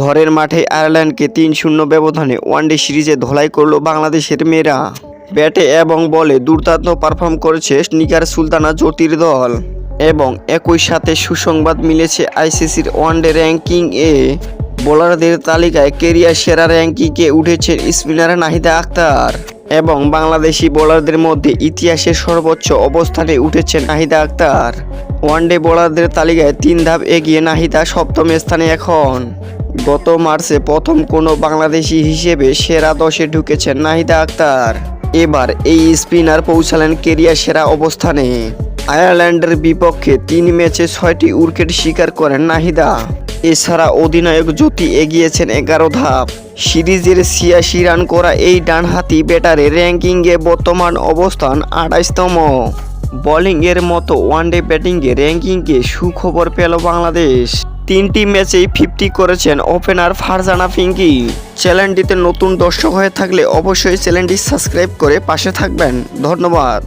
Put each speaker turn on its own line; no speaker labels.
ঘরের মাঠে আয়ারল্যান্ডকে ৩-০ ব্যবধানে ওয়ানডে সিরিজে ধোলাই করল বাংলাদেশের মেয়েরা। ব্যাটে এবং বলে দুর্দান্ত পারফর্ম করেছে নিগার সুলতানা জ্যোতির দল। এবং একই সাথে সুসংবাদ মিলেছে আইসিসির ওয়ানডে র্যাঙ্কিংয়ে। বোলারদের তালিকায় কেরিয়ার সেরা র্যাঙ্কিংয়ে উঠেছেন স্পিনার নাহিদা আক্তার এবং বাংলাদেশি বোলারদের মধ্যে ইতিহাসের সর্বোচ্চ অবস্থানে উঠেছেন নাহিদা আক্তার। ওয়ানডে বোলারদের তালিকায় ৩ ধাপ এগিয়ে নাহিদা ৭ম স্থানে এখন। গত মার্চে প্রথম কোনো বাংলাদেশি হিসেবে সেরা ১০-এ ঢুকেছেন নাহিদা আক্তার। এবার এই স্পিনার পৌঁছালেন কেরিয়ার সেরা অবস্থানে। আয়ারল্যান্ডের বিপক্ষে ৩ ম্যাচে ৬টি উইকেট শিকার করেন নাহিদা। এছাড়া অধিনায়ক জ্যোতি এগিয়েছেন ১১ ধাপ। সিরিজের ৮৬ রান করা এই ডানহাতি ব্যাটারের র্যাঙ্কিংয়ে বর্তমান অবস্থান ২৮তম। বোলিংয়ের মতো ওয়ানডে ব্যাটিংয়ে র্যাঙ্কিংয়ে সুখবর পেল বাংলাদেশ। ৩টি ম্যাচেই 50 করেছেন ওপেনার ফারজানা পিঙ্কি। চ্যানেলটিতে নতুন দর্শক হয়ে থাকলে অবশ্যই চ্যানেলটি সাবস্ক্রাইব করে পাশে থাকবেন। ধন্যবাদ।